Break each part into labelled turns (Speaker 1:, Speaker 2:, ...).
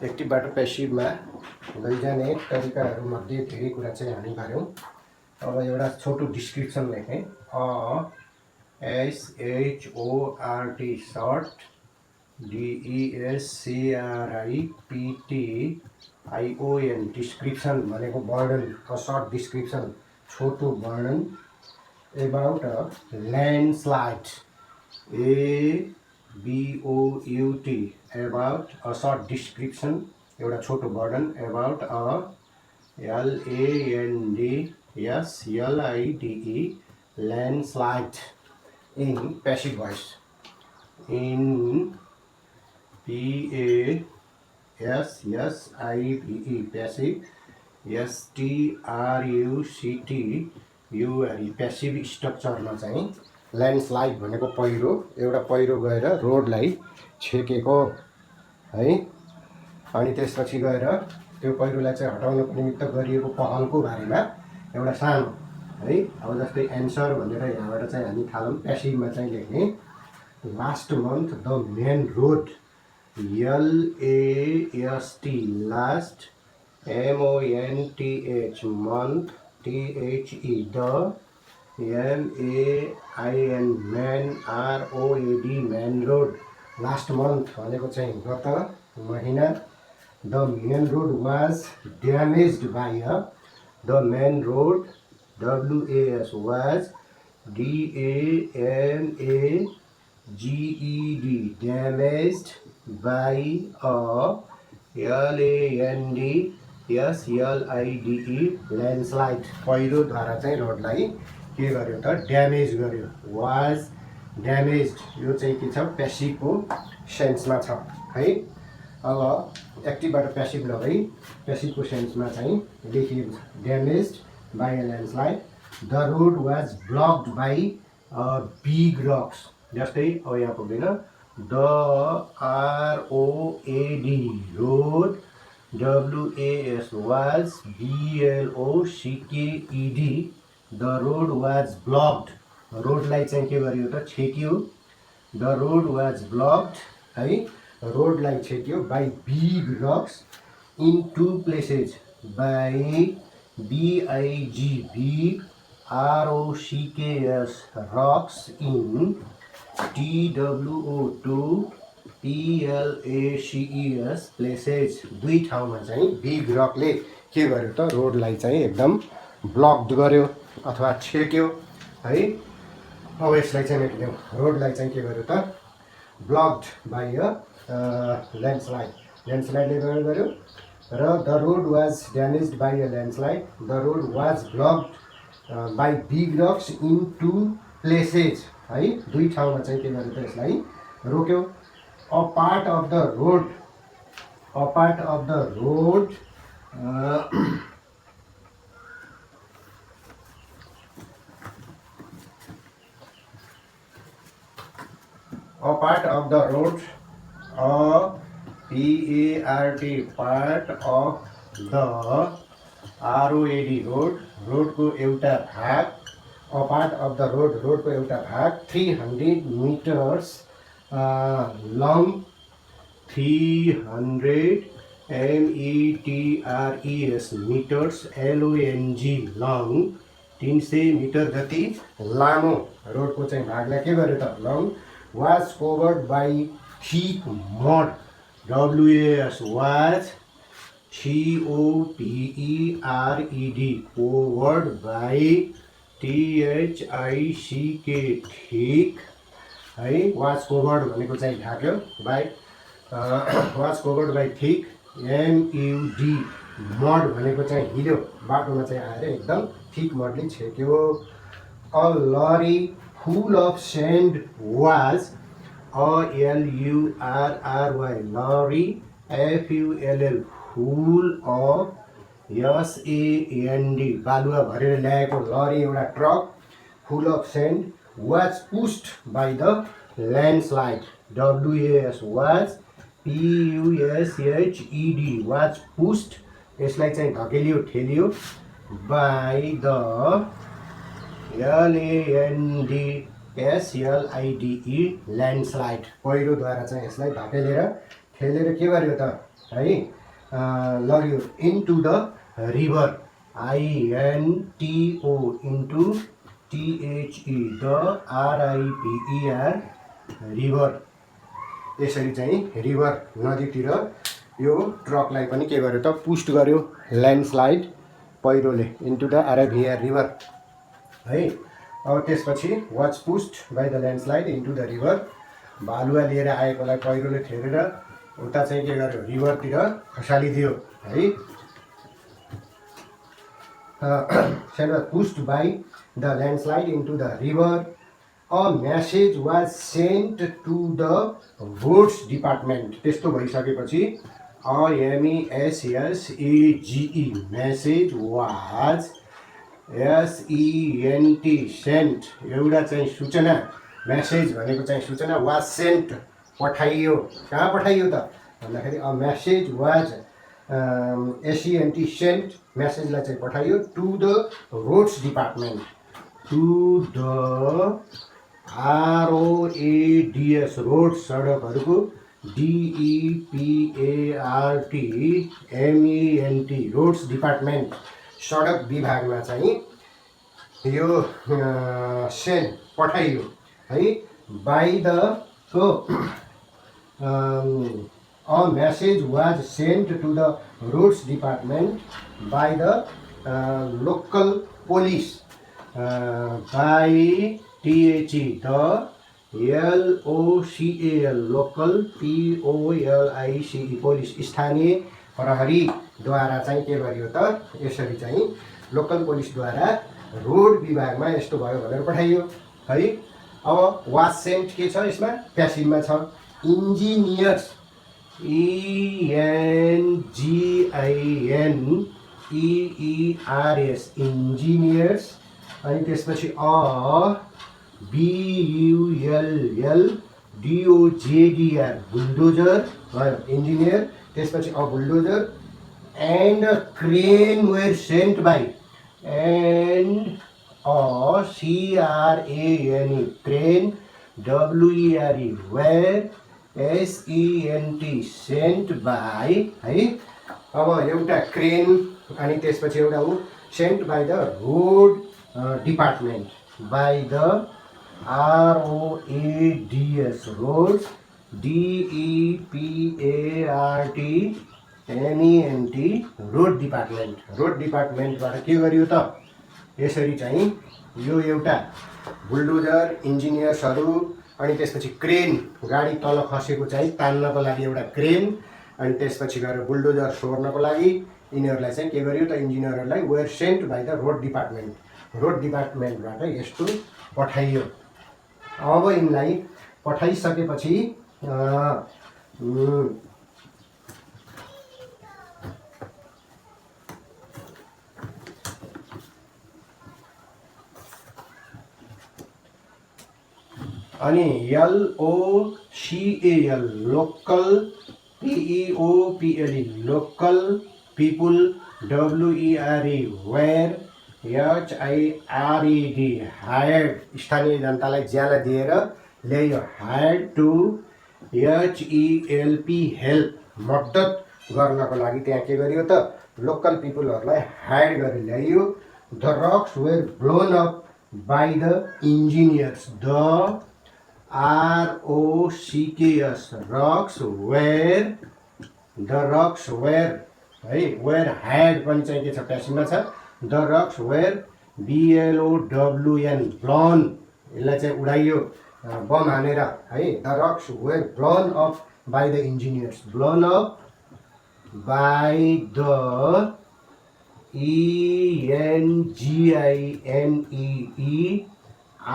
Speaker 1: एक्टिभबाट पेसिभमा लैजाने तरिकाहरूमध्ये धेरै कुरा चाहिँ हामी गऱ्यौँ। अब एउटा छोटो डिस्क्रिप्सन लेखेँ। SHORT सर्ट DESCRIPTION डिस्क्रिप्सन भनेको वर्णन, सर्ट डिस्क्रिप्सन छोटो वर्णन। About a landslide ABOUT about a short description एउटा छोटो वर्णन। About a LANDSLIDE landslide in passive voice in PASSIVE passive STRUCTURE passive स्ट्रक्चरमा चाहिँ ल्यान्डस्लाइड भनेको पहिरो, एउटा पहिरो गएर रोडलाई छेकेको है। अनि त्यसपछि गएर त्यो पहिरोलाई चाहिँ हटाउनको निमित्त गरिएको पहलको बारेमा एउटा सानो है। अब जस्तै एन्सर भनेर यहाँबाट चाहिँ हामी थालौँ। पेसिभमा चाहिँ लेख्ने last month the main road LAST last MONTH month THE the MAIN main ROAD main road last month भनेको चाहिँ गत महिना। The main road was damaged by the main road WAS was DAMAGED damaged by LANDSLIDE landslide पहिरोद्वारा चाहिँ रोडलाई के गर्यो त ड्यामेज गर्यो। वाज ड्यामेज्ड यो चाहिँ के छ पेसिभको सेन्समा छ है। अब एक्टिभबाट पेसिभ लगै पेसिभको सेन्समा चाहिँ लेखिएको छ damaged by a landslide. The road was blocked by big rocks. जस्तै अब यहाँ पुग्दैन the ROAD road WAS was BLOCKED the road was blocked रोडलाई चाहिँ के गर्यो त छेक्यो। द रोड वाज ब्लक्ड है रोडलाई छेक्यो by big rocks in two places by BIG big ROCKS rocks in TWO2 PLACES places दुई ठाउँमा चाहिँ बिग रकले के गर्यो त रोडलाई चाहिँ एकदम ब्लक्ड गर्यो अथवा छेक्यो है। अब यसलाई चाहिँ लेख्यौँ रोडलाई चाहिँ के गर्यो त ब्लक्ड बाई अ ल्यान्डस्लाइड ल्यान्डस्लाइडले गर्यो। र the road was damaged by a landslide the road was blocked by big rocks in two places है दुई ठाउँमा चाहिँ के गर्यो त यसलाई रोक्यो। A part of the road a part of the road a part of the road a PART part of the ROAD road रोडको एउटा भाग a part of the road रोडको एउटा भाग 300 meters long 300 METRES metres LONG long 300 metre जति लामो रोडको चाहिँ भागलाई के गर्यो त long was covered by thick mud WAS was COVERED covered by THICK thick है। वाज कभर्ड भनेको चाहिँ ढाक्यो by was covered by thick MUD mud भनेको चाहिँ हिलो बाटोमा चाहिँ आएर एकदम थिक मडले छेक्यो। अ लरी फुल अफ स्यान्ड वाज LURRY लरी FULL फुल अफ SAND बालुवा भरेर ल्याएको लरी एउटा truck full of sand was pushed by the landslide WAS was PUSHED was pushed यसलाई चाहिँ धकेलियो ठेलियो बाई द LANDSLIDE ल्यान्डस्लाइड पहिरोद्वारा चाहिँ यसलाई धकेलेर ठेलेर के गर्यो त है लग्यो into the river INTO into THE the RIVER river. यसरी चाहिँ रिभर नदीतिर यो ट्रकलाई पनि के गर्यो त पुस्ट गर्यो ल्यान्डस्लाइड पहिरोले इन्टु द RIVER रिभर है। अब त्यसपछि was पुस्ट by the landslide into the river. बालुवा लिएर आएकोलाई पहिरोले ठेरेर उता चाहिँ के गर्यो रिभरतिर खसालिदियो है। Pushed by the landslide into the river. A message was sent to the roads department. त्यस्तो भइसकेपछि MESSAGE message was SENT sent एउटा चाहिँ सूचना। म्यासेज भनेको चाहिँ सूचना वाज सेन्ट पठाइयो। कहाँ पठाइयो त भन्दाखेरि a message was SENT sent म्यासेजलाई चाहिँ पठाइयो to the roads department to the ROADS road सडकहरूको DEPARTMENT रोड्स डिपार्टमेन्ट सडक विभागमा चाहिँ यो सेन्ट पठाइयो है। By the a message was sent to the roads department by the local police by THE the LOCAL local POLICE police स्थानीय प्रहरीद्वारा चाहिँ के गरियो त यसरी चाहिँ लोकल पुलिसद्वारा रोड विभागमा यस्तो भयो भनेर पठाइयो है। अब वाज सेन्ट के छ यसमा प्यासिभमा छ। इन्जिनियर्स ENGINEERS इन्जिनियर्स अनि त्यसपछि BULLDOZER बुलडोजर भयो इन्जिनियर। त्यसपछि bulldozer and crane were sent by and CRANE crane WERE were SENT sent by है। अब एउटा क्रेन अनि त्यसपछि एउटा sent by the road department by the ROADS road DEPARTMENT road department. Road डिपार्टमेन्टबाट के गरियो त यसरी चाहिँ यो एउटा बुलडोजर इन्जिनियर्सहरू अनि त्यसपछि क्रेन गाडी तल खसेको चाहिँ तान्नको लागि एउटा क्रेन अनि त्यसपछि गएर बुलडोजर सोर्नको लागि यिनीहरूलाई चाहिँ के गरियो त इन्जिनियरहरूलाई were sent by the road department road डिपार्टमेन्टबाट यस्तो पठाइयो। अब यिनलाई पठाइसकेपछि अनि LOCAL local PEOPLE local people WERE were HIRED hired स्थानीय जनतालाई ज्याला दिएर ल्यायो। हायर्ड टु HELP हेल्प मद्दत गर्नको लागि त्यहाँ के गरियो त लोकल पिपुलहरूलाई हायर गरेर ल्याइयो। The rocks were blown up by the engineers the ROCKS rocks were है वेयर हायर्ड पनि चाहिँ के छ प्यासिभमा छ। The rocks were BLOWN blown यसलाई चाहिँ उडाइयो बम हानेर है। The rocks were blown up by the engineers blown up by the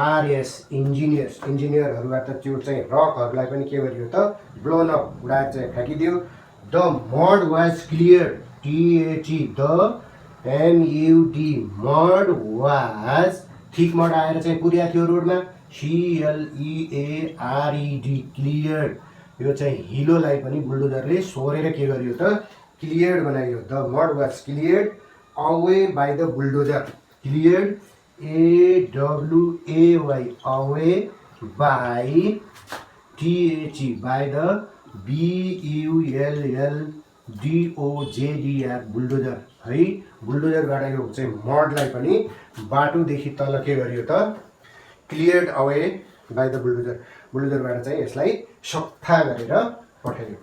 Speaker 1: ENGINEERS engineers इन्जिनियरहरूबाट त्यो चाहिँ रकहरूलाई पनि के गरियो त ब्लोन अप उडाएर चाहिँ फ्याँकिदियो। The mud was clear THE the MUD mud was thick mud आएर चाहिँ पुर्या थियो रोडमा। CLEARED क्लियर यो चाहिँ हिलोलाई पनि बुलडोजरले सोरेर के गरियो त क्लियर्ड बनाइयो। The mud was cleared away by the bulldozer cleared AWAY away by THE by the BULLDOZER DOJDR bulldozer है। बुलडोजरबाट यो चाहिँ मडलाई पनि बाटोदेखि तल के गरियो त cleared away by the bulldozer. बुलडोजरबाट चाहिँ यसलाई सफा गरेर पठाइयो।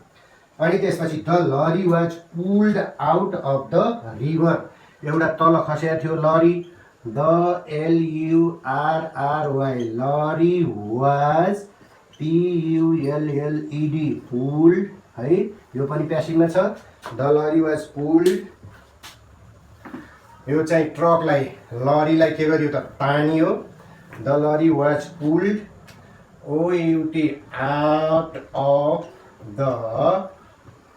Speaker 1: अनि त्यसपछि the lorry was pulled out of the river. एउटा तल खसेको थियो lorry, the LURRY lorry was PULLED pulled है, यो पनि प्यासिभमा छ। द लरी वाज पुल्ड, यो चाहिँ ट्रकलाई लरीलाई के गरियो त तानियो। The lorry was pulled OUT out of the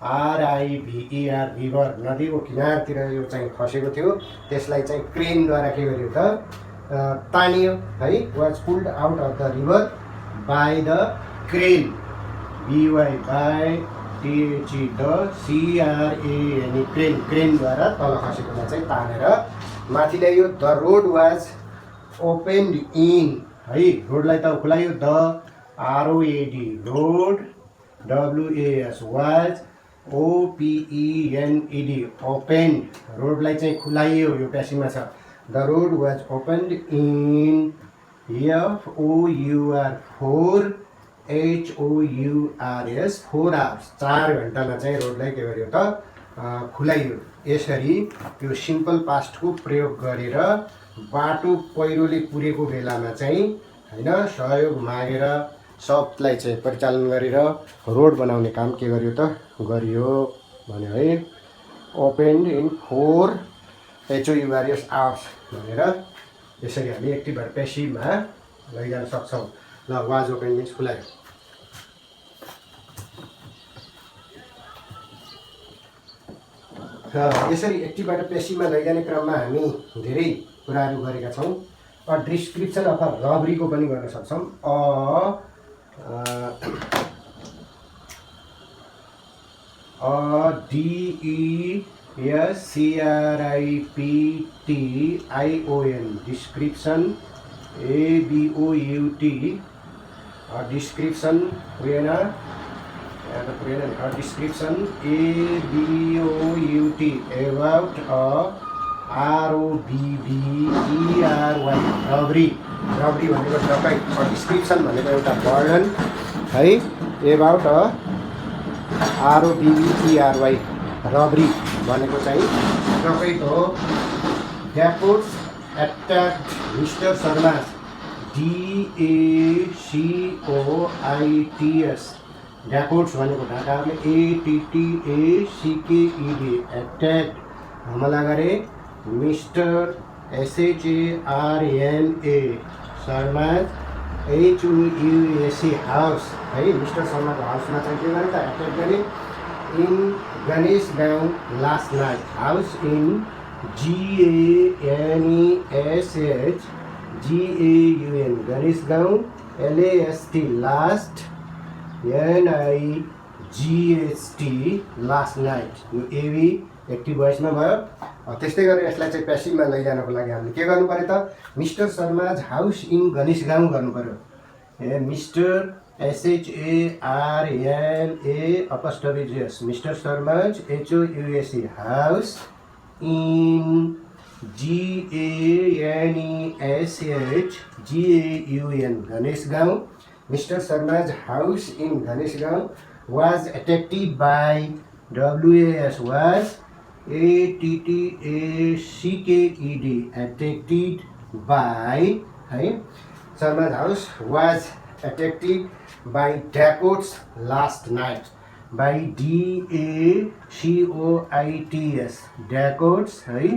Speaker 1: RIVER river, नदीको किनारतिर यो चाहिँ खसेको थियो, त्यसलाई चाहिँ क्रेनद्वारा के गरियो त तानियो है। Was pulled out of the river by the crane, BY by THE the CRAN crane, क्रेनद्वारा तल खसेकोलाई चाहिँ तानेर माथि ल्याइयो। The road was opened in है, रोडलाई त खुलाइयो। The ROAD road, WAS was OPENED opened, रोडलाई चाहिँ खुलाइयो, यो प्यासिभमा छ। The road was opened in FOUR 4 HOURS 4 hours, 4 घन्टामा चाहिँ रोडलाई के गरियो त खुलाइयो। यसरी यो सिम्पल पास्टको प्रयोग गरेर बाटो पहिरोले पुरेको बेलामा चाहिँ हैन सहयोग मागेर सबलाई चाहिँ परिचालन गरेर रोड बनाउने काम के गरियो त गरियो भन्यो है। ओपेन्ड इन 4 HOURS आवर्स भनेर यसरी हामी एक्टिभबाट पेसिभमा लैजान सक्छौँ। ल वाज ओपेन मिन्स खुलायो। यसरी एक्टिभबाट पेसिभमा लैजाने क्रममा हामी धेरै कुराहरू गरेका छौँ। डिस्क्रिप्सन अथवा रबरीको पनि गर्न सक्छौँ। DESCRIPTION description, ABOUT description description ABOUT about ROBBERY रबरी, रबरी भनेको डकैत, डिस्क्रिप्सन भनेको एउटा वर्णन है। एबाउट ROBBERY रबरी भनेको चाहिँ डकैत हो। डेपोट्स एट्याक्ड मिस्टर शर्मा, DACOITS डेपोट्स भनेको ढाकाहरूले ATTACKED एट्याक्ड हमला गरे। Mister SHARMA Sharma HUSE house है, मिस्टर शर्माको हाउसमा चाहिँ के गरे त एट्याक गरे। इन गणेश गाउँ लास्ट नाइट, हाउस इन GANESHGAUN गणेश गाउँ, LAST last, NIGHT last night, यो एबी एक्टिभ भोइसमा भयो। त्यस्तै गरेर यसलाई चाहिँ पेसिभमा लैजानको लागि हामीले के गर्नु पर्यो त mister Sharma's house in Ganesh Gaun गर्नु पर्यो। Mister SHARMA mister Sharma's HOUSE in इन GANESHGAUN Ganesh Gaun, mister Sharma's house in Ganesh Gaun was attacked by WAS was ATTACKED attacked by है। Sharma's house was attacked by dacoits last night, by DACOITS dacoits है,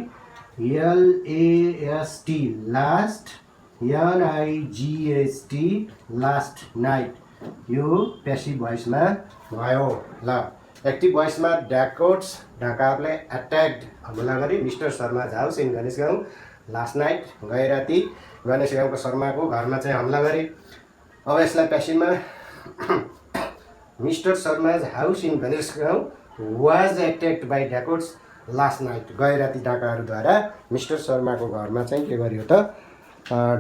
Speaker 1: LAST last, NIGHT last night, यो passive भोइसमा भयो। ल active भोइसमा dacoits ढाकाहरूले attacked हमला गरे mister Sharma's house in Ganesh गाउँ लास्ट नाइट, गए राति गणेश गाउँको शर्माको घरमा चाहिँ हमला गरे। अब यसलाई पेसिभमा mister Sharma's house in Ganesh Gaun was attacked by dacoits last night, गए राति डाकाहरूद्वारा मिस्टर शर्माको घरमा चाहिँ के गरियो त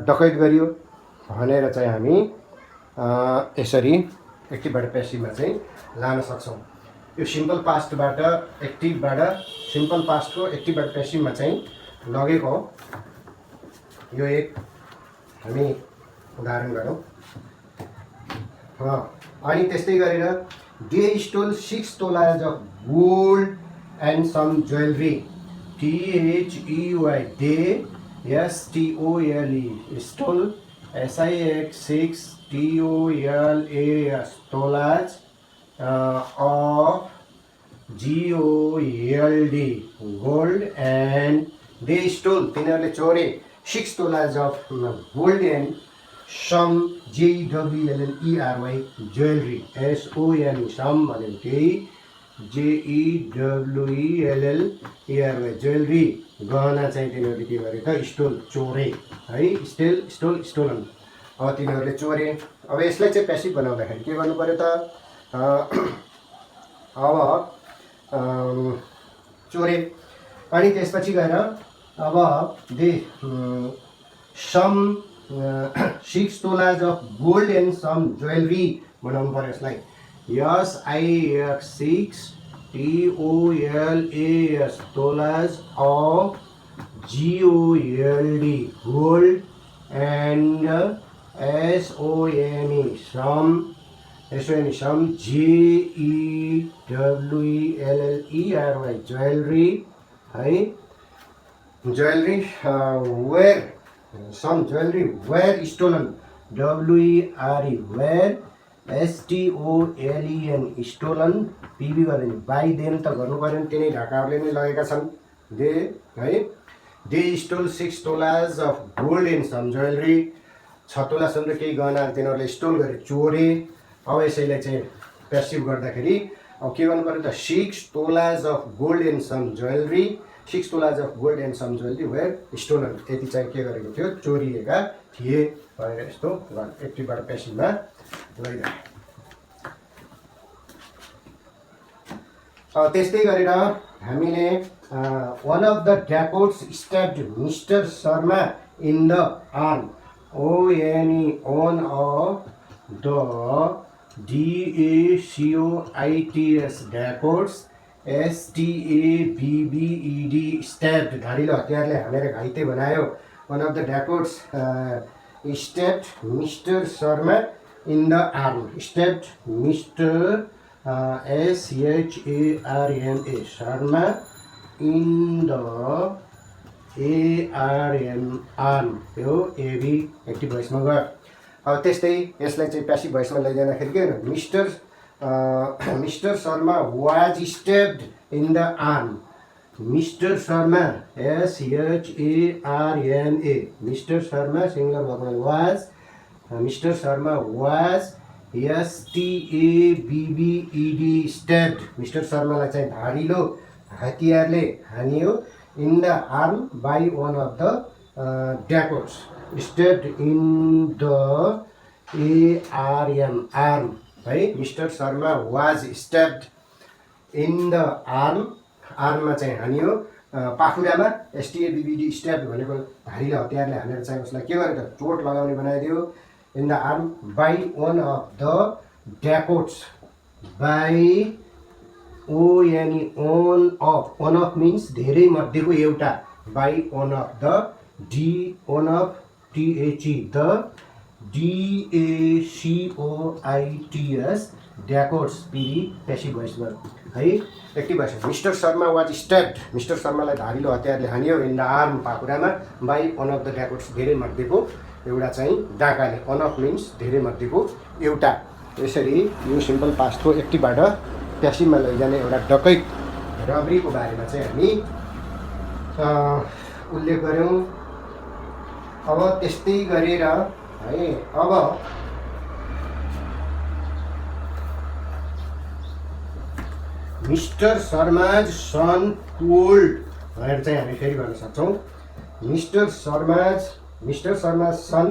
Speaker 1: डकैत गरियो भनेर चाहिँ हामी यसरी एक्टिभबाट पेसिभमा चाहिँ लान सक्छौँ। यो सिम्पल पास्टबाट एक्टिभबाट सिम्पल पास्टको एक्टिभबाट पेसिभमा चाहिँ लगेको हो। यो एक हामी उदाहरण गरौँ। अनि त्यस्तै गरेर they stole 6 tolas of gold and some jewellery. THEY they STOLE stole SIX 6 TOLAS tolas of GOLD gold and they stole तिनीहरूले चोरे 6 tolas of gold and some JEWELLERY jewellery SOME some भनेको त्यही JEWELLERY ज्वेलरी गहना चाहिँ तिनीहरूले के गरे त स्टोल चोरे है। स्टोलन अब तिनीहरूले चोरे। अब यसलाई चाहिँ प्यासिभ बनाउँदाखेरि के गर्नु पर्यो त अब चोरे अनि त्यसपछि गएर अब they some 6 tolas of gold and some jewellery बनाउनु पर्यो यसलाई। SIX 6 TOLAS tolas of GOLD gold and SOME some JEWELLERY jewellery है। Jewellery were some jewellery were stolen WERE were STOLEN stolen PB गरेर बाई देम त गर्नु पऱ्यो नि, तिनै ढाकाहरूले नै लगेका छन् दे है। They stole 6 tolas of gold and some jewellery 6 तोलासम्म केही गहना तिनीहरूले स्टोल गरे चोरे। अब यसैलाई चाहिँ प्यासिभ गर्दाखेरि अब के गर्नु पर्यो त 6 tolas of gold and some jewellery 6 tolas of gold and some jewellery were stolen यति चाहिँ के गरेको थियो चोरिएका थिए भनेर यस्तो एक्टिभबाट प्यासिभमा लैजाने। त्यस्तै गरेर हामीले one of the dacoits stabbed mister Sharma in the arm ONE on of the DACOITS dacoits STABBED stabbed धारिलो हतियारले हानेर घाइते बनायो। One of the dacoits stabbed mister Sharma in the arm stabbed mister SHARMA Sharma in the ARM यो AB active भोइसमा गयो। अब त्यस्तै यसलाई चाहिँ प्यासिभ भोइसमा लैजाँदाखेरि के हो mister Sharma was stabbed in the arm. Mister Sharma SHARMA mister Sharma singular verbal was mister Sharma was STABBED stabbed mister शर्मालाई चाहिँ धारिलो हतियारले हानियो in the arm by one of the dacoits stabbed in the arm है। Mister Sharma was stabbed in the आर्ममा चाहिँ हानियो पाखुरामा STABBED स्ट्याब्ड भनेको धारिलो हतियारले हानेर चाहिँ उसलाई के गर्यो त चोट लगाउने बनाइदियो। In the arm by one of the dacoits by ONE on of one of means धेरै मध्येको एउटा by one of the one of THE the DACOITS dacoits PD passive भोइसमा है। Active voice mister Sharma was stabbed mister शर्मालाई धारिलो हतियारले हानियो in the arm पाखुरामा by one of the dacoits धेरै मध्येको एउटा चाहिँ डाकाले। वान अफ मिन्स धेरै मध्येको एउटा। यसरी यो सिम्पल पास्टको एक्टिभबाट प्यासिभमा लैजाने एउटा डकैत रबरीको बारेमा चाहिँ हामी उल्लेख गऱ्यौँ। अब त्यस्तै गरेर है अब मिस्टर शर्माज सन टोल्ड भनेर चाहिँ हामी फेरि भन्न सक्छौँ। Mister Sharma's son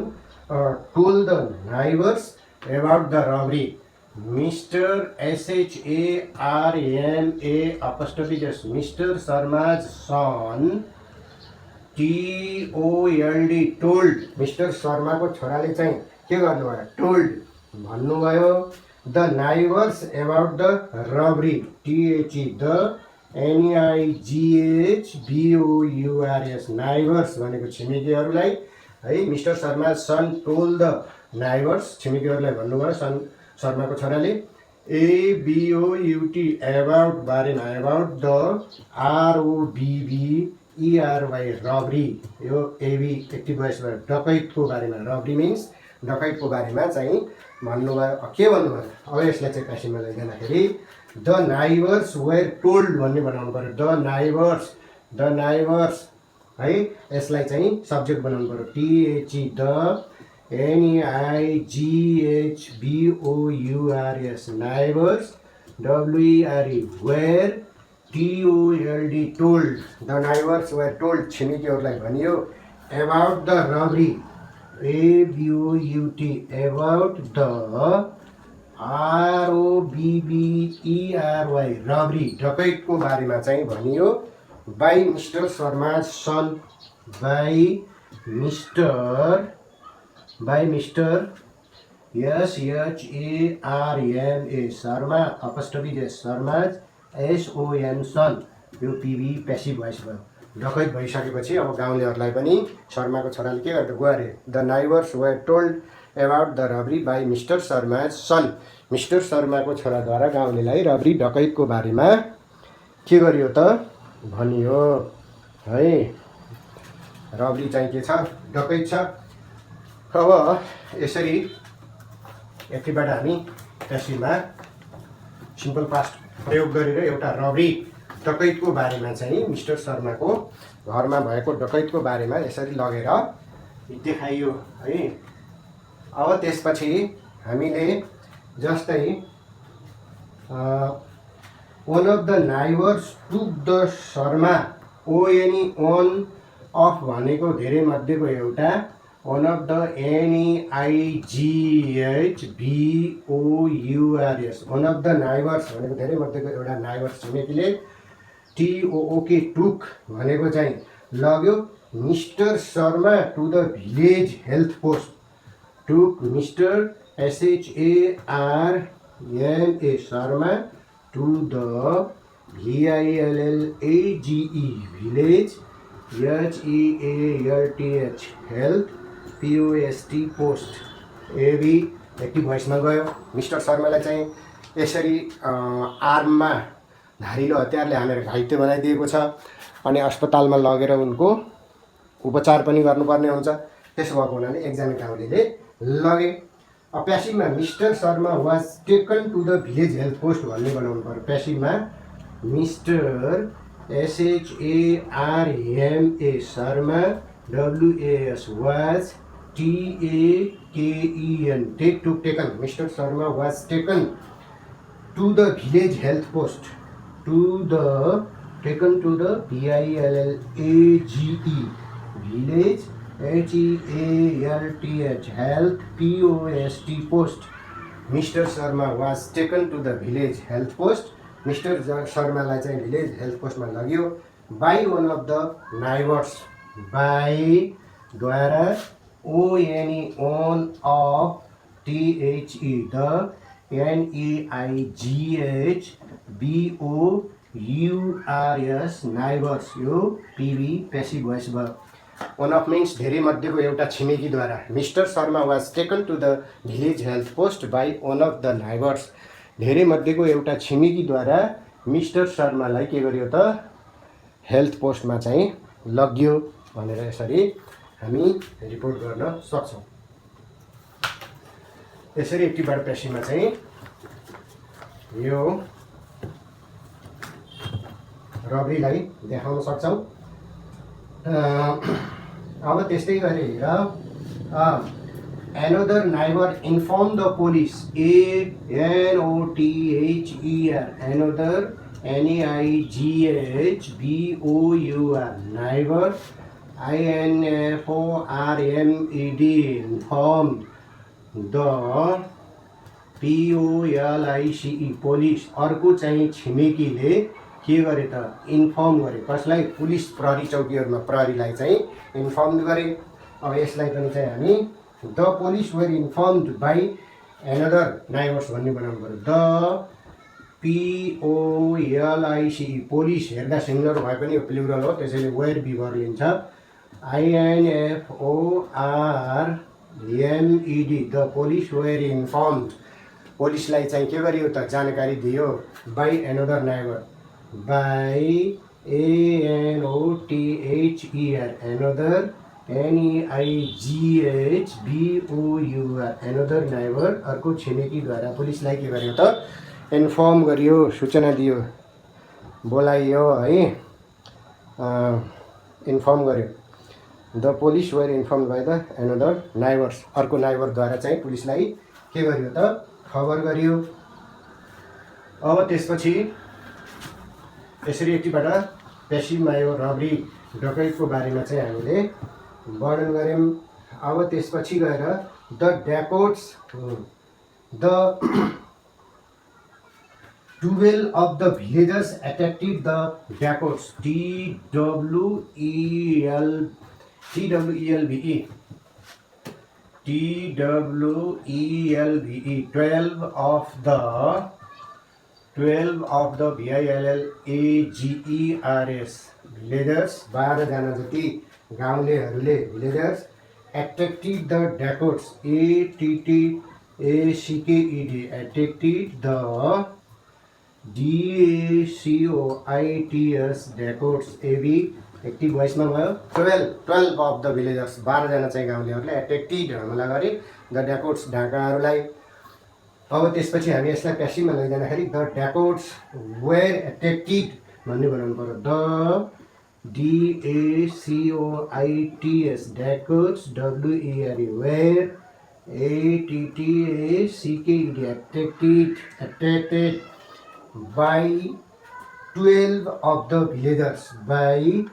Speaker 1: told the neighbours about the robbery. Mister SHARMA mister Sharma's son TOLD told mister शर्माको छोराले चाहिँ के गर्नुभयो टोल्ड भन्नुभयो the neighbours about the robbery, THE the NIGHBOURS, neighbours भनेको छिमेकीहरूलाई है। Mister Sharma son told the neighbours, छिमेकीहरूलाई भन्नुभयो सन शर्माको छोराले। ABOUT अबाउट बारेमा, अबाउट द ROBBERY रबरी, यो एबी एक्टिभ भोइस भयो, डकैतको बारेमा। रबरी मिन्स डकैतको बारेमा चाहिँ भन्नुभयो। के भन्नुभयो अब यसलाई चाहिँ प्यासिभमा लैजाँदाखेरि द नाइबर्स वेयर टोल्ड भन्ने बनाउनु पऱ्यो। द नाइबर्स है, यसलाई चाहिँ सब्जेक्ट बनाउनु पऱ्यो। THE the NIGHBOURS neighbours, WERE were, TOLD told, the neighbours were told छिमेकीहरूलाई भनियो। About the robbery, ABOUT about the ROBBERY robbery डकैतको बारेमा चाहिँ भनियो। By mister Sharma son, by mister SHARMA Sharma, अपस्टफी शर्माज, SON सन, यो PV प्यासिभ भोइस भयो। डकैत भइसकेपछि अब गाउँलेहरूलाई पनि शर्माको छोराले के गर्यो, गरे। The neighbours were told about the robbery by mister Sharma son, mister शर्माको छोराद्वारा गाउँलेलाई रबरी डकैतको बारेमा के गरियो त भनियो है। रबरी चाहिँ के छ, डकैत छ। अब यसरी यतिबाट हामी प्यासिभमा सिम्पल पास्ट प्रयोग गरेर एउटा रबरी डकैतको बारेमा चाहिँ मिस्टर शर्माको घरमा भएको डकैतको बारेमा यसरी लगेर देखाइयो है। अब त्यसपछि हामीले जस्तै one of the neighbours took the Sharma, ON of भनेको धेरै मध्येको एउटा, one of the NIGHBOURS one of the neighbours भनेको धेरै मध्येको एउटा नाइबर्स छिमेकीले, TOOK टुक भनेको चाहिँ लग्यो mister Sharma to the village health post, took mister SHARMA Sharma to the VILLAGE village, HEALTH health, POST post, AB active भोइसमा गयो। मिस्टर शर्मालाई चाहिँ यसरी आर्ममा धारिलो हतियारले हानेर घाइते बनाइदिएको छ अनि अस्पतालमा लगेर उनको उपचार पनि गर्नुपर्ने हुन्छ। त्यसो भएको हुनाले एकजना गाउँलेले लगे। प्यासिभमा mister Sharma was taken to the village health post भन्ने बनाउनु पर्यो। प्यासिभमा mister SHARMA Sharma, WAS was, TAKEN taken, mister Sharma was taken to the village health post, taken to the VILLAGE village, HEALTH health, POST post. Mister Sharma was taken to the village health post, mister शर्मालाई चाहिँ village health पोस्टमा लगियो। By one of the neighbours, by द्वारा, ON of, THE the NEIGHBOURS neighbours, यो PV passive voice भयो। One of means धेरै मध्येको एउटा छिमेकीद्वारा। Mister Sharma was taken to the village health post by one of the neighbours, धेरै मध्येको एउटा छिमेकीद्वारा मिस्टर शर्मालाई के गरियो त हेल्थ पोस्टमा चाहिँ लगियो भनेर यसरी हामी रिपोर्ट गर्न सक्छौँ। यसरी एक्टिभबाट प्यासिभमा चाहिँ यो रबरीलाई देखाउन सक्छौँ। अब त्यस्तै गरेर another neighbor informed the police, ANOTHER another, NEIGHBOUR neighbor, INFORMED informed the POLICE police। अर्को चाहिँ छिमेकीले के गरे त इन्फर्म गरे, कसलाई, पुलिस प्रहरी चौकीहरूमा प्रहरीलाई चाहिँ इन्फर्म गरे। अब यसलाई पनि चाहिँ हामी the police were informed by another neighbours भन्ने बनाउनु पऱ्यो। द POLICE पोलिस, हेर्दा सिङ्गुलर भए पनि यो प्लुरल हो, त्यसैले वेयर बिभर लिन्छ। INFORMED the police were informed, पोलिसलाई चाहिँ के गरियो त जानकारी दियो। By another neighbour, by ANOTHER another NEIGHBOUR another neighbour, अर्को छिमेकीद्वारा पुलिसलाई के गर्यो त इन्फर्म गरियो, सूचना दियो, बोलाइयो है, इन्फर्म गर्यो। The police were inform by the another neighbours, अर्को नाइबरद्वारा चाहिँ पुलिसलाई के गरियो त खबर गरियो। अब त्यसपछि यसरी एकटिबाट पेसिभमा यो रबरी डकैतको बारेमा चाहिँ हामीले वर्णन गऱ्यौँ। अब त्यसपछि गएर the डेकोट्स, the 12 of the villagers attacked the Dakotas, TWELVE, 12 of the VILLAGERS villagers, 12 जना जति गाउँलेहरूले villagers attacked the Dakotas, ATTACKED, attacked the DACOITS Dakotas, AB active भोइसमा भयो। 12 अफ द भिलेजर्स, 12 जना चाहिँ गाउँलेहरूले एट्याक्टेड हमला गरे द ड्याकोट्स ढाकाहरूलाई। अब त्यसपछि हामी यसलाई प्यासिभमा लैजाँदाखेरि द ड्याकोट्स वेयर एट्याक्टेड भन्ने बनाउनु पर्यो। The DACOITS dacoits, WERE were, ATTACKED attacked by 12 of the villagers, by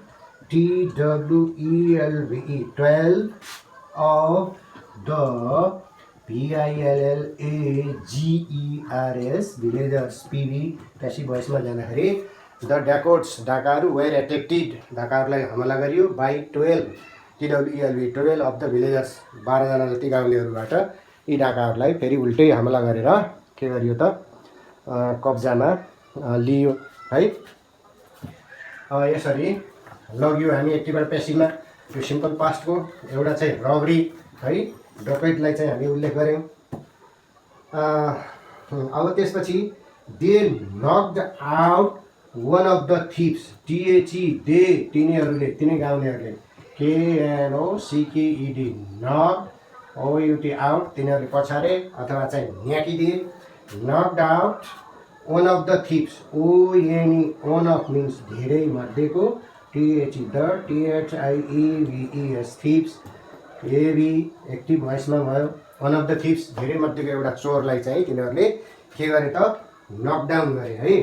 Speaker 1: TWELVE 12 of the VILLAGERS villagers, PV passive भोइसमा जाँदाखेरि द ड्याकोट्स ढाकाहरू वेयर एट्याक्टेड ढाकाहरूलाई हमला गरियो by 12 TWELVE 12 of the villagers, 12 जना जति गाउँलेहरूबाट यी ढाकाहरूलाई फेरि उल्टै हमला गरेर के गरियो त कब्जामा लियो है। यसरी लग्यो हामी एक्टिभबाट पेसिभमा। यो सिम्पल पास्टको एउटा चाहिँ रबरी है, डकैतलाई चाहिँ हामी उल्लेख गऱ्यौँ। अब त्यसपछि they knocked out one of the thief's, THE they तिनीहरूले, तिनै गाउँलेहरूले, KNOCKED नक्ड, OUT आउट तिनीहरूले पछारे अथवा चाहिँ न्याकिदिए। knocked out one of the thieves, one of means धेरै मध्येको, THE the THIEVES thieves, AB active भोइसमा भयो। one of the thieves धेरै मध्येको एउटा चोरलाई चाहिँ तिनीहरूले के गरे त नकडाउन गरे है।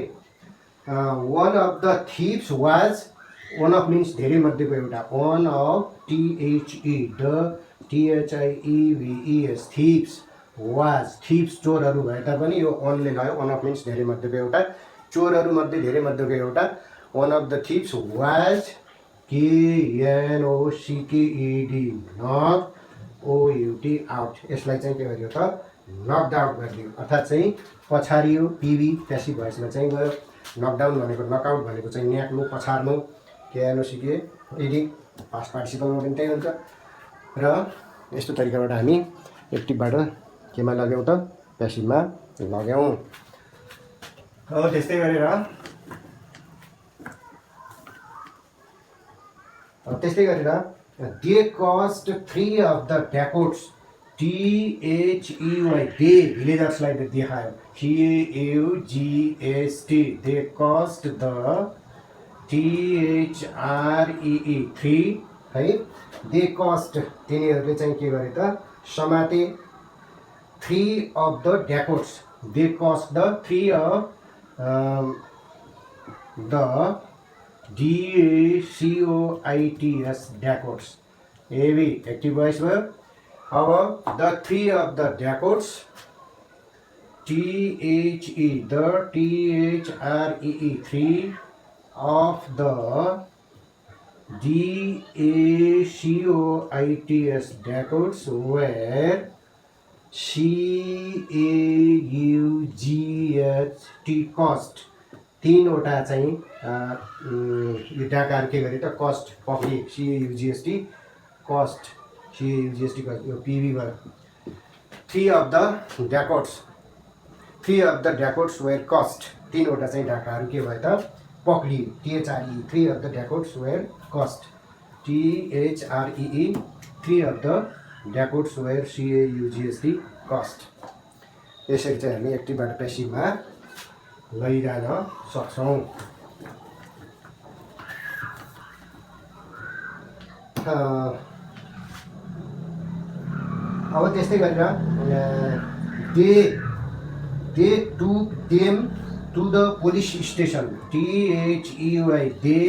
Speaker 1: one of the thieves was, one of means धेरै मध्येको एउटा, one of THE the THIEVES thieves was, thieves चोरहरू भए तापनि यो ओनले लयो, वान अफ मिन्स धेरै मध्येको एउटा, चोरहरू मध्ये धेरै मध्येको एउटा। One of the thieves was KNOCKED knock, OUT out, यसलाई चाहिँ के गरियो त नकड आउट गरिदियो अर्थात् चाहिँ पछारियो। PV प्यासिभ भोइसमा चाहिँ गयो। नकडाउन भनेको नकआउट भनेको चाहिँ न्याक्नु, पछार्नु, KNOCKED पास्ट पार्टिसिपलमा पनि त्यही हुन्छ। र यस्तो तरिकाबाट हामी एक्टिभबाट केमा लग्यौँ त प्यासिभमा लग्यौँ। अब त्यस्तै गरेर they caught 3 of the dacoits, THEY they भिलेजर्सलाई देखायो, CAUGST they caught the THREE 3 है। दे कस्ट तिनीहरूले चाहिँ के गरे त समाते 3 of the Dakotas, they cost the 3 of the DACOITS Dakotas, AB active voice भयो। अब the 3 of the Dakotas, THE the THREE 3 of the DACOITS Dakotas were CAUGHT caught, तीनवटा चाहिँ यो डाकाहरू के गरे त कस्ट पक्रिए CAUGST कस्ट CAUGST यो PV भयो। Three of the dacoits were caught, तीनवटा चाहिँ डाकाहरू के भयो त पक्रिए THRE, three of the dacoits were caught THREE, three of the dacoits were CAUGST caught. यसरी चाहिँ हामी एक्टिभबाट पेसिभमा लैजान सक्छौँ। अब त्यस्तै गरेर they took them to the police station, THEY they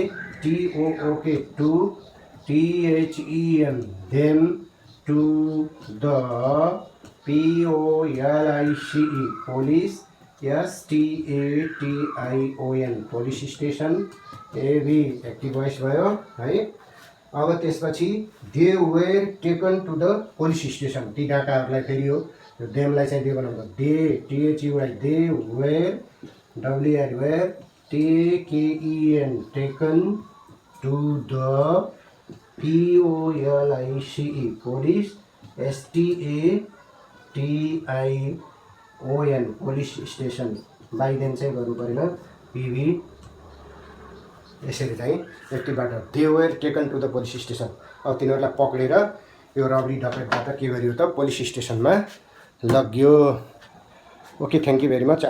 Speaker 1: TOOK to THEM them to the POLICE police STATION police station. AV active voice भयो है। अब त्यसपछि they were taken to the police station, ती डाकाहरूलाई फेरि यो देमलाई चाहिँ दे बनाउँदा they THUY they were WR were TAKEN taken to the POLICE police STATION police station. By then चाहिँ गर्नु परेन PV। यसरी चाहिँ एक्टिभबाट they were taken to the police station. अब तिनीहरूलाई पक्रेर यो रबरी डकैतबाट के गरियो त पुलिस स्टेसनमा लग्यो। Okay, thank you very much.